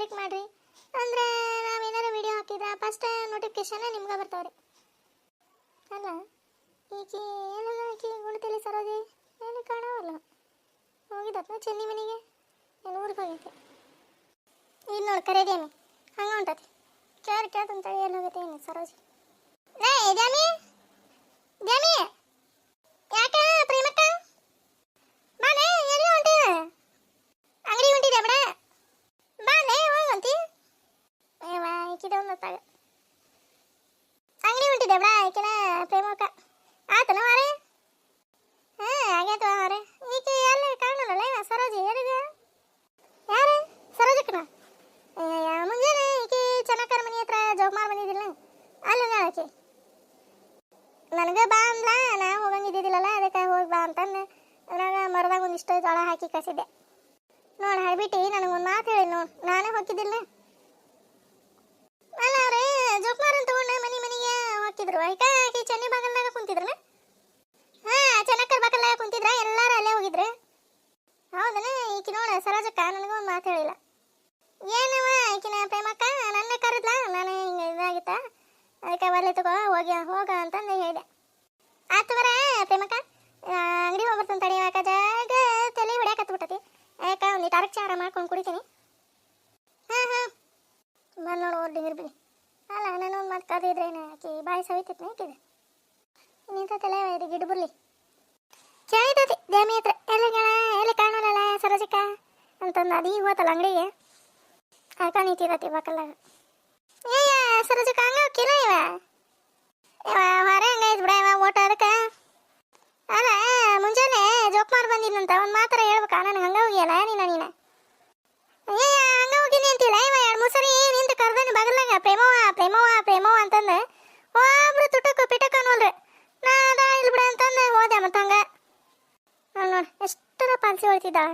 Click ಮಾಡಿರಿ ಅಂದ್ರೆ ನಾವೇನಾರು video ಹಾಕಿದ್ರೆ ಫಸ್ಟ್ ನೋಟಿಫಿಕೇಶನ್ ನಿಮ್ಗೆ ಬರ್ತಾವ್ರಿ. ಅಲ್ಲ ಈಕಿ ಏನಲ್ಲ ಆಕಿ ಗುಣತಿಲಿ ಸರೋಜಿ ಏನು ಕಾಣವಲ್ಲ. ಹೋಗಿದ್ದತ್ತ ಚೆನ್ನಿ ಮನೆಗೆ ಏನು ಊರಿಗೆ ಹೋಗೈತಿ. ಇದು ನೋಡಿ ಕರೆದೇಮಿ ಹಂಗೆ ಹೊಂಟತಿ. ಕೇಳ್ತಂತ ಎಲ್ಲಿ ಹೋಗೈತೆ ಏನು ಸರೋಜಿ. ಲೇ ದ್ಯಾಮಿ ದ್ಯಾಮಿ ಯಾಕೆ ಪ್ರೇಮಕ್ಕ ಬಾನೆ ಎಲ್ಲಿ ಹೊಂಟಿದೆ? ಅಂಗಡಿ ಹೊಂಟಿದೆ ಬಿಡ ಬಾನೆ ಹೋಗಂತಿ. ಏವಾ ಈಕಿದ ಒಂದತ್ತಾಗ ಅಂಗಡಿ ಹೊಂಟಿದೆ ಬಿಡ ಈಕಿನ ಪ್ರೇಮಕ್ಕ ಆತನ ಮಾರೆ. ಆಗೈತವ ಅವ್ರೆ. ಈಕೆ ಎಲ್ಲಿ ಕಾಣಲ್ಲ ಸರೋಜಿ ಎಲ್ಲಿದೆ? ಯಾರು ಸರೋಜಕ್ಕನ? ಮುಂಜಾನೆ ಈಕಿ ಚೆನ್ನಕ್ಕರ ಮನೆ ಹತ್ರ ಜೋಗ್ಮಾರ್ ಬಂದಿದ್ದಿಲ್ಲ ಅಲ್ಲಿ ಆಕೆ ನನಗೆ ಬಾ ಅಂದ್ಲ. ನಾ ಹೋಗಂಗಿದ್ದಿದ್ದಿಲ್ಲಲ್ಲ ಅದಕ್ಕೆ ಹೋಗಿ ಬಾ ಅಂತಂದು ಅದ್ರಾಗ ಮರದಾಗ ಒಂದಿಷ್ಟು ಜೋಳ ಹಾಕಿ ಕಸಿದ್ದೆ. ನೋಡಿ ಹಳ್ಬಿಟ್ಟು ನನಗೊಂದು ಮಾತು ಹೇಳಿ ನೋಡಿ ನಾನೇ ಹೋಗಿದ್ದಿಲ್ಲ. ಅಲ್ಲ ಅವ್ರೆ ಜೋಗ್ಮಾರನ್ ತಗೊಂಡು ಮನೆಗೆ ಹೋಗಿದ್ರು. ಆಯ್ತಾ ಆಕಿ ಚೆನ್ನಿ ಬಾಗಲ್ದಾಗ ಕುಂತಿದ್ರನ? ಚೆನ್ನಕ್ಕರ ಬಾಗಲ್ದಾಗ ಕುಂತಿದ್ರ ಎಲ್ಲಾರು ಅಲ್ಲೇ ಹೋಗಿದ್ರು. ಹೌದನ? ಈಕಿ ನೋಡ ಸರೋಜಕ್ಕ ನನಗೂ ಒಂದು ಮಾತು ಹೇಳಿಲ್ಲ. ಏನವ ಈಕಿನ ಪ್ರೇಮಕ್ಕ ನನ್ನ ಕರೆದ್ಲ. ನಾನು ಹಿಂಗೆ ಇದಾಗಿತ್ತ ಅದಕ್ಕೆ ಒಳ್ಳೆ ತಗೋ ಹೋಗ ಅಂತಂದು ಹೇಳಿದೆ. ಆತು ಬರ ಪ್ರೇಮಕ್ಕ ಅಂಗಡಿ ಹೋಗ್ಬರ್ತಂತ ತಡಿಯಾಕ ಜಾಗ ತಲೆ ಹೊಡ್ಯಾಕತ್ಬಿಟ್ಟತಿ. ಯಾಕೆ ಒಂದಿಟ್ಟು ಅರಕ್ ಚಾರ ಮಾಡ್ಕೊಂಡು ಕುಡಿತೀನಿ. ಬಂದು ನೋಡು ಡಿಂಗ್ರಿ ಬಿಡಿ. ಅಲ್ಲ ನಾನು ಒಂದು ಮಾತು ಕದಿದ್ರೇನು ಆಕಿ ಬಾಯಿ ಸವಿತಿತ್ತು ಆಕಿದೆ ನಿಂತ ತಲೆ ಇದು ಗಿಡ ಬರ್ಲಿ ಕೇಳಿತತಿ ದ್ಯಾಮಿ ಹತ್ರ ಎಲ್ಲಿ ಕಾಣೋಲ್ಲ ಸರೋಜಕ್ಕ ಅಂತಂದು ಅದು ಈಗ ಹೋತಲ್ಲ ಅಂಗಡಿಗೆ ಆಕ ನಿಂತಿರತಿ ಬಾಕಲ್ದಾಗ. ಏಯ ಸರೋಜಕ್ಕ ಹಂಗ ಹೋಗಿಲ್ಲ ಇವ ಹೊರೆ ಹಂಗಾಯ್ತು ಬಿಡ ಇವ ಓಟ ಅದಕ್ಕೆ. ಅಲ್ಲ ಮುಂಜಾನೆ ಜೋಕ್ಮಾರ್ ಬಂದಿದ್ನಂತ ಒಂದು ಮಾತ್ರ ಹೇಳ್ಬೇಕಾ? ನನಗೆ ಹಂಗ ಹೋಗಿಯಲ್ಲ ನೀನು ಏಯ ಹಂಗ ಹೋಗಿನಿ ಅಂತಿಲ್ಲ. ಇವ 2-3 ಸರಿ ನಿಂತು ಕರ್ದನಿ ಬಗಲ್ನಾಗ ಪ್ರೇಮವ್ವ ಅಂತಂದು ಒಬ್ರು ತುಟಕು ಪಿಟಕ ನೋಡ್ರಿ. ನಾ ಅದ ಇಲ್ಲಿ ಬಿಡ ಅಂತಂದು ಹೋದೆ. ಮತ್ತು ಹಂಗ ನೋಡಿ ಎಷ್ಟರ ಪಾಲ್ಸಿ ಹೊಳ್ತಿದ್ದಾಳ.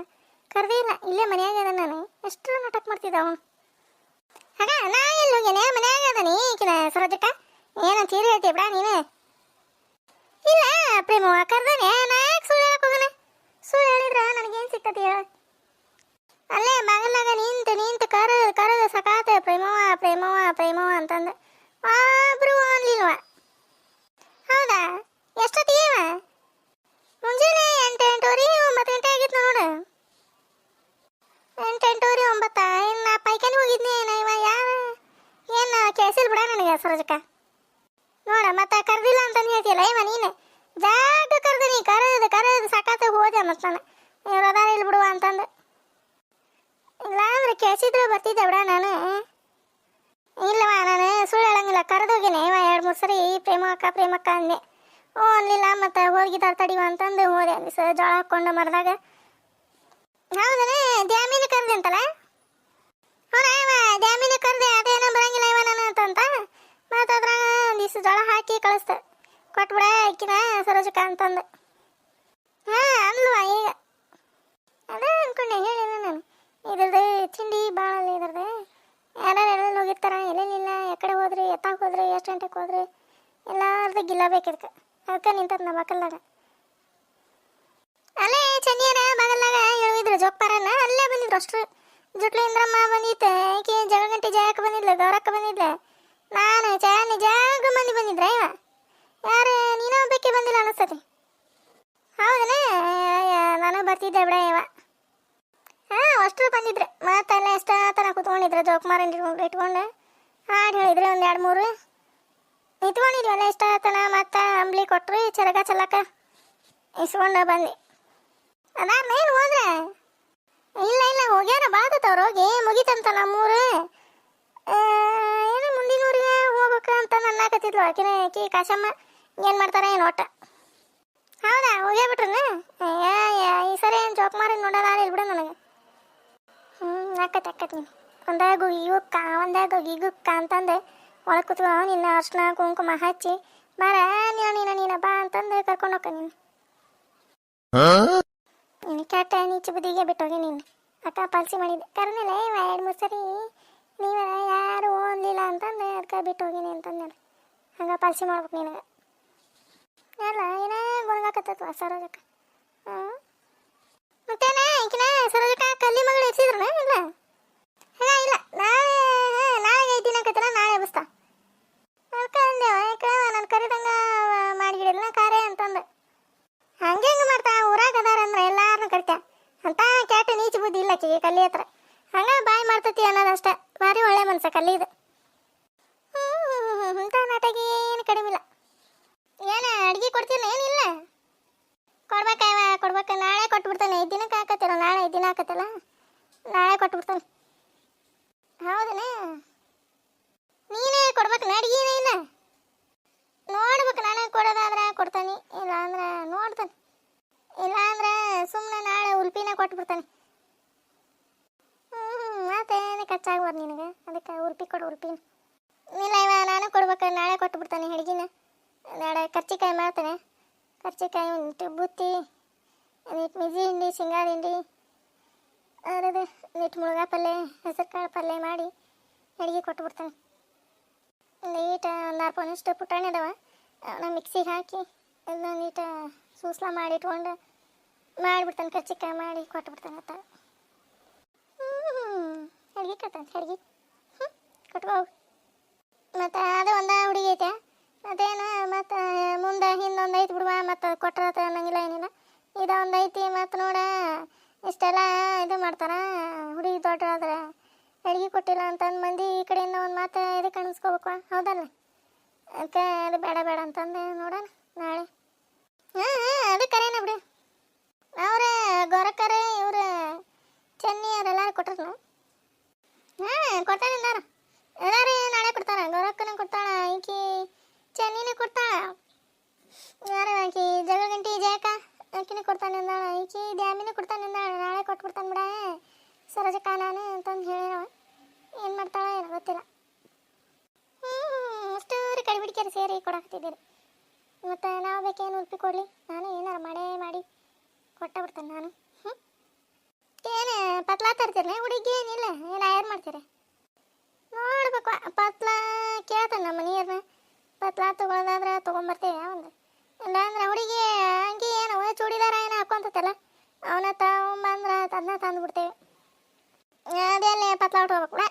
ಕರ್ದೇ ಇಲ್ಲ ಇಲ್ಲೇ ಮನ್ಯಾಗ ಅದ. ನಾನು ಎಷ್ಟರ ನಾಟಕ ಮಾಡ್ತಿದ್ದಾವ. ಹಾಗ ನಾ ಎಲ್ಲಿ ಹೋಗ್ಯಾನೆ ಮನ್ಯಾಗ ಅದನಿ ಈಕಿನ ಸರೋಜಕ್ಕ ಏನಂತ ಹೇಳಿ ಹೇಳ್ತೀವಿ ಬಿಡ ನೀನು. ಇಲ್ಲ ಪ್ರೇಮವ್ವ ಕರ್ದಾನೆ ನಾ ಯಾಕೆ ಸುಳ್ಳು ಹೇಳಕ್ ಹೋಗೋಣ? ಸುಳ್ಳು ಹೇಳಿದ್ರ ನನಗೇನು ಸಿಕ್ತತಿ ಹೇಳ? ಅಲ್ಲೇ ಬಾಗಲ್ನಾಗ ನಿಂತು ಕರೆದು ಸಕಾತ ಪ್ರೇಮವ್ವ ಅಂತಂದು ಒಬ್ರು ಅನ್ಲಿಲ್ವ. ಹೌದಾ? ಎಷ್ಟೊತ್ತಿಗೇವ? ಮುಂಜಾನೆ 8-8:30 9 ಗಂಟೆ ಆಗಿತ್ತು ನೋಡು. 8-8:30 9 ಇನ್ನು ಪೈಕಾನಿ ಹೋಗಿದ್ನಿ. ಇವ ಯಾರು ಏನು ಕೇಳಿಸಿಲ್ ಬಿಡ ನನಗೆ ಸರೋಜಕ್ಕ. ನೋಡ ಮತ್ತೆ ಕರ್ದಿಲ್ಲ ಅಂತಂದು ಹೇಳ್ತೀಯಲ್ಲ ಇವ ನೀನು ಜಾಗ ಕರೆದು ಕರೆದು ಸಾಕಾತ ಹೋದೆ. ಮತ್ತು ನಾನು ಇವ್ರದಾರ ಇಲ್ಲಿ ಬಿಡುವ ಅಂತಂದು ಇಲ್ಲ ಅಂದ್ರೆ ಕೇಳಿಸಿದ್ರೆ ಬರ್ತಿದ್ದೆ ಬಿಡ ನಾನು. ಇಲ್ಲವ ನಾನು ಸುಳ್ಳು ಹೇಳಂಗಿಲ್ಲ. ಕರೆದೋಗಿನಿ ಇವ 2-3 ಸರಿ ಪ್ರೇಮಕ್ಕ ಅಂದೆ. ಅನ್ಲಿಲ್ಲ ಮತ್ತು ಹೋಗಿದ್ದಾರ ತಡಿವ ಅಂತಂದು ಹೋದೆ. ಅಲ್ಲಿ ಜೋಳ ಹಾಕ್ಕೊಂಡು ಮರದಾಗ. ಹೌದನೇ ದ್ಯಾಮಿನ ಕರೆದೆ ಅಂತಲ್ಲ? ಇವ ದ್ಯಾಮಿನ ಕರೆದೆ ಅದೇನೋ ಬರಂಗಿಲ್ಲ ಇವ ನಾನು ಅಂತಂತ ಮತ್ತು ಅದ್ರಾಗ ಒಂದಿಷ್ಟು ಜೋಳ ಹಾಕಿ ಕಳಿಸ್ದೆ. ಕೊಟ್ಬಿಡ ಅಕ್ಕಿನ ಸರೋಜಕ್ಕ ಅಂತಂದು. ಅಲ್ವ ಈಗ ಅದ ಅನ್ಕೊಂಡೆ ಹೇಳಿಲ್ಲ ನಾನು. ಇದ್ರದ್ದು ತಿಂಡಿ ಭಾಳ ಅಲ್ಲ ಇದ್ರದ್ದು. ಯಾರು ಎಲ್ಲೆಲ್ಲಿ ಹೋಗಿರ್ತಾರ ಎಲ್ಲೆಲ್ಲಿಲ್ಲ ಎಕಡೆ ಹೋದ್ರಿ ಎತ್ತಾಗ ಹೋದ್ರಿ ಎಷ್ಟು ಗಂಟೆಗೆ ಹೋದ್ರಿ ಎಲ್ಲಾರ್ದು ಗಿಲ್ಲ ಬೇಕಿದ್ಕ ಅದಕ್ಕೆ ನಿಂತದ ನಮ್ಮ ಬಾಕಲ್ದಾಗ. ಅಲ್ಲೇ ಚೆನ್ನಿಯರ ಬಾಗಲ್ದಾಗ ಹೇಳಿದ್ರು ಜೋಕ್ಪಾರನ ಅಲ್ಲೇ ಬಂದಿದ್ರು ಅಷ್ಟ್ರು. ಜುಟ್ಲು ಇಂದ್ರಮ್ಮ ಬಂದಿತ್ತು. ಆಕೆ ಜಗಗಂಟಿ ಜಯಕ್ಕೆ ಬಂದಿದ್ಲು, ಗೌರಕ್ಕ ಬಂದಿದ್ಲು, ನಾನು ಚಾನಿ ಜಾಗ ಮಂದಿ ಬಂದಿದ್ರ. ಇವ ಯಾರು ನೀನೋ ಬೇಕಿ ಬಂದಿಲ್ಲ ಅನ್ನಿಸ್ತತಿ. ಹೌದನೇ ನಾನು ಬರ್ತಿದ್ದೆ ಬಿಡ ಇವ. ಅಷ್ಟು ಬಂದಿದ್ರೆ ಮತ್ತೆಲ್ಲ ಎಷ್ಟ ತನ ಕೂತ್ಕೊಂಡಿದ್ರು ಜೋಕ್ಮಾರ ಇಟ್ಕೊಂಡು ಹಾಡು ಹೇಳಿದ್ರೆ 1-2-3 ನಿಂತ್ಕೊಂಡಿದ್ವಲ್ಲ ಎಷ್ಟ ತನ. ಮತ್ತೆ ಅಂಬ್ಲಿ ಕೊಟ್ರು ಚರಗ ಚಲಕ ಇಸ್ಕೊಂಡು ಬಂದು ಅದಾದ್ಮೇಲೆ ಏನು ಹೋದ್ರೆ ಇಲ್ಲ ಹೋಗ್ಯಾರ ಬಾದತ್ತವ್ರು ಹೋಗಿ ಮುಗಿತಂತ ನಮ್ಮೂರು. ಏನು ಮುಂದಿನ ಊರಿಗೆ ಹೋಗ್ಬೇಕು ಅಂತ ನನ್ನಾಕತ್ತಿದ್ಲು ಆಕಿ ಕಾಶಮ್ಮ. ಏನು ಮಾಡ್ತಾರೆ ಏನು ಒಟ್ಟ. ಹೌದಾ ಹೋಗೇ ಬಿಟ್ರನ? ಈ ಸರಿ ಏನು ಜೋಕ್ಮಾರ ನೋಡೋಣ ಇಲ್ಲಿ ಬಿಡು ನನಗೆ. ಅಕ್ಕತ್ ನೀನು ಒಂದಾಗ ಈಗುಕ್ಕ ಅಂತಂದು ಒಳಗೆ ಕೂತ್ಕೊ ನಿನ್ನ ಅರ್ಶಿನ ಕುಂಕುಮ ಹಚ್ಚಿ ಬಾರ ನೀನ ಬಾ ಅಂತಂದು ಕರ್ಕೊಂಡು ಹೋಗ. ನೀನು ಕೆಟ್ಟ ನೀಚು ಬುದ್ಧಿಗೆ ಬಿಟ್ಟೋಗಿ ನೀನು ಅಕ್ಕ ಪಾಲ್ಸಿ ಮಾಡಿದ್ದೆ. ಕರ್ನಿಲ್ಲ ಇವ 2-3 ಸರಿ ನೀವ ಯಾರು ಓನ್ಲಿಲ್ಲ ಅಂತಂದು ಅದಕ್ಕೆ ಬಿಟ್ಟು ಹೋಗಿನಿ ಅಂತಂದ. ಹಂಗೆ ಪಾಲ್ಸಿ ಮಾಡ್ಬೇಕು ನಿನಗೆ. ಅಲ್ಲ ಏನೇ ಗೊಣಗಾಕತ್ತವ ಸರೋಜಕ್ಕ. ಮತ್ತೇನ ಈಕಿನ ಸರೋಜಕ್ಕ ಕಲ್ಲಿ ಮಗಳು ಇರ್ಸಿದ್ರನ? ಇಲ್ಲ ಇಲ್ಲ ನಾ ಆಕಿಗೆ ಕಲ್ಲಿ ಹತ್ರ ಹಂಗ ಬಾಯ್ ಮಾಡ್ತತಿ ಅನ್ನೋದಷ್ಟೇ. ಭಾರಿ ಒಳ್ಳೆ ಮನ್ಸ ಕಲ್ಲಿ ಇದು. ಇಂಥ ನಾಟಕ ಏನು ಕಡಿಮೆ ಇಲ್ಲ. ಏನು ಅಡ್ಗೆ ಕೊಡ್ತೀನಿ ಏನಿಲ್ಲ? ಕೊಡ್ಬೇಕು. ನಾಳೆ ಕೊಟ್ಬಿಡ್ತಾನೆ. 5 ದಿನಕ್ಕೆ ಹಾಕತ್ತಿಲ್ಲ, ನಾಳೆ 5 ದಿನ ಹಾಕತ್ತಿಲ್ಲ, ನಾಳೆ ಕೊಟ್ಬಿಡ್ತಾನೆ. ಹೌದನೇ? ನೀನೇ ಕೊಡ್ಬೇಕು ಅಡ್ಗೆನೇ ಇಲ್ಲ? ನೋಡ್ಬೇಕು, ನಾನೇ ಕೊಡೋದಾದ್ರೆ ಕೊಡ್ತಾನೆ, ಇಲ್ಲ ಅಂದ್ರೆ ನೋಡ್ತಾನೆ, ಇಲ್ಲ ಅಂದ್ರೆ ಸುಮ್ಮನೆ ನಾಳೆ ಉಲ್ಪಿನ ಕೊಟ್ಬಿಡ್ತಾನೆ. ಮತ್ತೇನೆ ಖರ್ಚಾಗ್ಬಾರ್ದು ನಿನಗೆ, ಅದಕ್ಕೆ ಉಲ್ಪಿ ಕೊಡು ಉಲ್ಪಿನ. ಇಲ್ಲ ನಾನು ಕೊಡ್ಬೇಕು, ನಾಳೆ ಕೊಟ್ಬಿಡ್ತಾನೆ ಅಡ್ಗಿನ. ನಾಳೆ ಕರ್ಚಿಕಾಯಿ ಮಾಡ್ತಾನೆ. ಕರ್ಚಿಕಾಯಿ ಬುತ್ತಿ, ನೀಟ್ ಮಿಜಿ ಹಿಂಡಿ, ಶೇಂಗಾದ ಹಿಂಡಿ, ಅರದು ನೀಟ್ ಮುಳುಗಾ ಪಲ್ಯ, ಹೆಸರು ಕಾಳು ಪಲ್ಯ ಮಾಡಿ ಅಡುಗೆ ಕೊಟ್ಬಿಡ್ತಾನೆ. ನೀಟ ಒಂದು 6 ಪೌನಷ್ಟು ಪುಟಾಣಿ ಅದಾವ, ಅವನ್ನ ಮಿಕ್ಸಿಗೆ ಹಾಕಿ ಅದನ್ನ ನೀಟ ಸೂಸ್ಲ ಮಾಡಿ ಇಟ್ಕೊಂಡು ಮಾಡಿಬಿಡ್ತಾನೆ. ಕರ್ಚಿಕಾಯಿ ಮಾಡಿ ಕೊಟ್ಬಿಡ್ತಾನೆ. ಅತ್ತ ಅಡುಗೆ ಅಡುಗೆ ಕೊಟ್ಕೋ. ಮತ್ತು ಅದು ಒಂದು ಹುಡುಗಿ ಐತೆ, ಮತ್ತೇನು ಮತ್ತು ಮುಂದೆ ಹಿಂದೊಂದು ಐತಿ ಬಿಡುವ, ಮತ್ತು ಕೊಟ್ಟರತ್ತ ಅನ್ನಂಗಿಲ್ಲ ಏನಿಲ್ಲ. ಇದೊಂದು ಐತಿ. ಮತ್ತು ನೋಡ ಇಷ್ಟೆಲ್ಲ ಇದು ಮಾಡ್ತಾರ. ಹುಡುಗಿ ದೊಡ್ಡರಾದ್ರೆ ಅಡುಗೆ ಕೊಟ್ಟಿಲ್ಲ ಅಂತಂದು ಮಂದಿ ಈ ಕಡೆಯಿಂದ ಒಂದು ಮಾತು ಇದಕ್ಕೆ ಅನಿಸ್ಕೋಬೇಕು, ಹೌದಲ್ಲ? ಅದಕ್ಕೆ ಅದು ಬೇಡ ಅಂತಂದೆ. ನೋಡೋಣ ನಾಳೆ. ಅದು ಕರೇನ ಬಿಡು. ಅವ್ರ ಗೊರಕರ ಇವ್ರು ಚೆನ್ನಿ ಅವರೆಲ್ಲರೂ ಕೊಟ್ಟರು. ಕೊಡ್ತಾನೆ ಅಂದಾರ. ಎಲ್ಲರೂ ನಾಳೆ ಕೊಡ್ತಾರ. ಗೊರಕ್ಕನ ಕೊಡ್ತಾಳ, ಈಕಿ ಚೆನ್ನಿನೇ ಕೊಡ್ತಾಳ. ಯಾರು ಆಕಿ ಜಗಳಗಂಟಿ ಜಯಕ ಆಕಿನೇ ಕೊಡ್ತಾನೆ ಅಂದಾಳ. ಈಕಿ ದ್ಯಾಮಿನೂ ಕೊಡ್ತಾನೆ ಅಂದಾಳ. ನಾಳೆ ಕೊಟ್ಬಿಡ್ತಾನೆ ಬಿಡ ಸರೋಜಕ್ಕ ನಾನು ಅಂತಂದು ಹೇಳಿನವ. ಏನು ಮಾಡ್ತಾಳ ಏನೋ ಗೊತ್ತಿಲ್ಲ. ಅಷ್ಟು ಕಡಿಬಿಡಿಕೆರೆ ಸೇರಿ ಕೊಡಾಕತ್ತಿದ್ದೀರಿ. ಮತ್ತು ನಾವು ಬೇಕೇನು ಉಲ್ಪಿ ಕೊಡಲಿ? ನಾನು ಏನಾರು ಮಾಡಿ ಕೊಟ್ಟ ಬಿಡ್ತೇನೆ ನಾನು. ಏನು ಪತ್ಲಾ ತರ್ತೀರಿ ಹುಡುಗಿ? ಏನಿಲ್ಲ, ಏನು ಆಯರ್ ಮಾಡ್ತೀರಿ? ನೋಡ್ಬೇಕು. ಪತ್ಲಾ ಕೇಳ್ತಾನೆ ನಮ್ಮ ಮನೆಯವ್ರನ್ನ. ಪತ್ಲಾ ತೊಗೊಳೋದಾದ್ರೆ ತೊಗೊಂಬರ್ತೇವೆ ಒಂದು. ಇಲ್ಲ ಅಂದ್ರೆ ಹುಡುಗಿ ಅಂಗಿ ಏನು ಚೂಡಿದಾರ ಏನೋ ಹಾಕೊಂತಲ್ಲ, ಅವನ ತಗೊಂಬಂದ್ರೆ ಅದನ್ನ ತಂದುಬಿಡ್ತೇವೆ. ಅದೆಲ್ಲ ಪತ್ಲಾ ಉಟ್ಕೋಬೇಕು ಬಿಡ.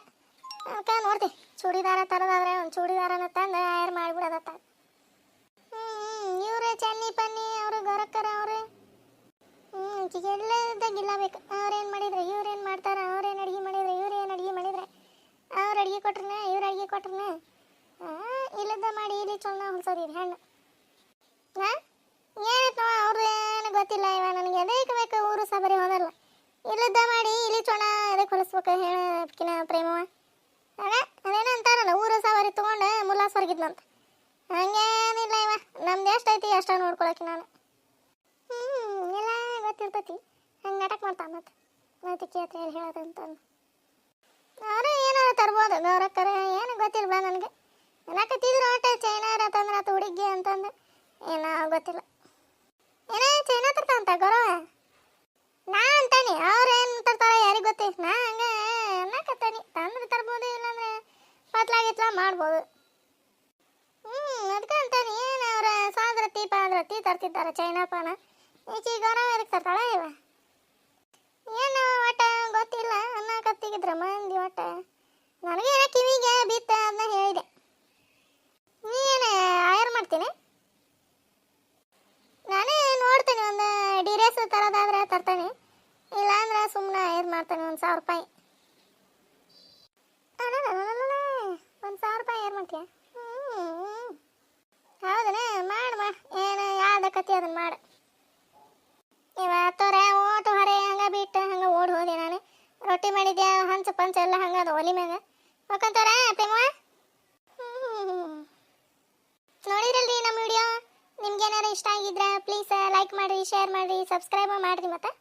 ಅದಕ್ಕೆ ನೋಡ್ತೀವಿ, ಚೂಡಿದಾರ ತರೋದಾದ್ರೆ ಒಂದು ಚೂಡಿದಾರನ ತಂದು ಆಯರ್ ಮಾಡಿಬಿಡೋದತ್ತ. ಇವ್ರು ಚೆನ್ನಿ ಪನ್ನಿ ಅವರು ಗೊರಕ್ಕರ ಅವರು ಎಲ್ಲದಾಗ ಬೇಕು. ಅವ್ರೇನು ಮಾಡಿದ್ರೆ ಇವ್ರೇನು ಮಾಡ್ತಾರೆ, ಅವ್ರೇನು ಅಡುಗೆ ಮಾಡಿದ್ರೆ ಇವ್ರೇನು ಅಡುಗೆ ಮಾಡಿದ್ರೆ, ಅವ್ರು ಅಡುಗೆ ಕೊಟ್ರನ ಇವ್ರು ಅಡುಗೆ ಕೊಟ್ರನ ಇಲ್ಲದ ಮಾಡಿ ಇಲ್ಲಿ ಚೊನ್ನ ಹೊಲ್ಸೋದು ಇದು ಹೆಣ್ಣು. ಏನಾಯ್ತು ಅವ್ರು ಏನು ಗೊತ್ತಿಲ್ಲ. ಇವ ನನಗೆ ಅದಕ್ಕೆ ಬೇಕು ಊರು ಸಬರಿ ಹೋದಲ್ಲ. ಇಲ್ಲದ ಮಾಡಿ ಇಲ್ಲಿ ಚೊಣ ಅದಕ್ಕೆ ಹೊಲಿಸ್ಬೇಕು ಹೇಳಕಿನ ಪ್ರೇಮವ. ಅದೇನೋ ಅಂತಾರಲ್ಲ, ಊರು ಸವಾರಿ ತೊಗೊಂಡು ಮುಲ್ಲಾಸ್ ಹೊರಗಿದ್ನಂತ. ಹಂಗೇನಿಲ್ಲ ಇವ, ನಮ್ದು ಎಷ್ಟೈತಿ ಅಷ್ಟ ನೋಡ್ಕೊಳಕ್ಕೆ ನಾನು. ಎಲ್ಲ ಗೊತ್ತಿರ್ತೈತಿ. ಹಂಗೆ ನಾಟಕ ಮಾಡ್ತಾನೆ. ಮತ್ತೆ ಕೇಳ್ತಾರೆ ಏನು ಹೇಳೋದಂತಂದು ಅವರು ಏನಾರು ತರ್ಬೋದು. ಗೌರಕ್ಕರ ಏನು ಗೊತ್ತಿಲ್ಲ ನನಗೆ. ಅನ್ನಕತ್ತಿದ್ರು ಒಟ್ಟು ಚೈನಾರ ತಂದ್ರೆ ಆತ ಹುಡುಗಿ ಅಂತಂದು ಏನೋ ಗೊತ್ತಿಲ್ಲ. ಏನೇ ಚೈನಾ ತರ್ತಾವಂತ ಗೌರವ? ನಾ ಅಂತಾನೆ, ಅವ್ರು ಏನು ತರ್ತಾರ ಯಾರಿಗೆ ಗೊತ್ತಿ. ನಾ ಹಂಗೆ ಅನ್ನಕತ್ತಾನೆ, ತಂದ್ರೆ ತರ್ಬೋದು, ಇಲ್ಲಾಂದ್ರೆ ಪತ್ಲಾಗಿತ್ಲ ಮಾಡ್ಬೋದು. ಅದಕ್ಕೆ ಅಂತಾನೆ. ಏನು ಅವ್ರ ಸಾದ್ರತಿ ಪಾದ್ರತಿ ತರ್ತಿದ್ದಾರೆ ಚೈನಾ ಪಾನ. ಈಚಿ ಗೌರವ ಎದಕ್ಕೆ ತರ್ತಾಳ ಇವ? ಏನು ಒಟ್ಟ ಗೊತ್ತಿಲ್ಲ ಅನ್ನಕತ್ತಿಗಿದ್ರ ಮಂದಿ. ಒಟ್ಟ ನನಗೆ ಏನೋ ಕಿವಿಗೆ ಬಿತ್ತ ಅದನ್ನ ಹೇಳಿದೆ. ನೀನು ಆಯರ್ ಮಾಡ್ತೀನಿ? ನಾನೇ ನೋಡ್ತೀನಿ. ಒಂದು ಡಿರೇಸ್ ತರೋದಾದ್ರೆ ತರ್ತಾನೆ, ಇಲ್ಲಾಂದ್ರೆ ಸುಮ್ಮನೆ ಆಯರ್ ಮಾಡ್ತಾನೆ. 1000 ರೂಪಾಯಿ. 1000 ರೂಪಾಯಿ ಆಯರ್ ಮಾಡ್ತೀಯ? ಹೌದನೇ? ಮಾಡು. ಏನು ಯಾವ್ದಕ್ಕತ್ತಿ ಅದನ್ನು ಮಾಡು. ಇವತ್ತವ್ರೆ ಓಟು ಹೊರೆ ಹಂಗೆ ಬಿಟ್ಟು ಹಂಗೆ ಓಡಿ ಹೋದೆ ನಾನು. ರೊಟ್ಟಿ ಮಾಡಿದ್ದೆ, ಹಂಚು ಪಂಚ ಎಲ್ಲ ಹಂಗೆ ಅದು ಒಲಿ ಮ್ಯಾಗ ಹೋಗ್ಕೊಂತವ್ರೆ ಪ್ರೇಮ. ನೋಡಿದ್ರಲ್ರಿ ನಮ್ಮ ವಿಡಿಯೋ. ನಿಮ್ಗೇನಾರು ಇಷ್ಟ ಆಗಿದ್ರೆ ಪ್ಲೀಸ್ ಲೈಕ್ ಮಾಡಿರಿ, ಶೇರ್ ಮಾಡಿರಿ, ಸಬ್ಸ್ಕ್ರೈಬ್ ಮಾಡಿರಿ. ಮತ್ತೆ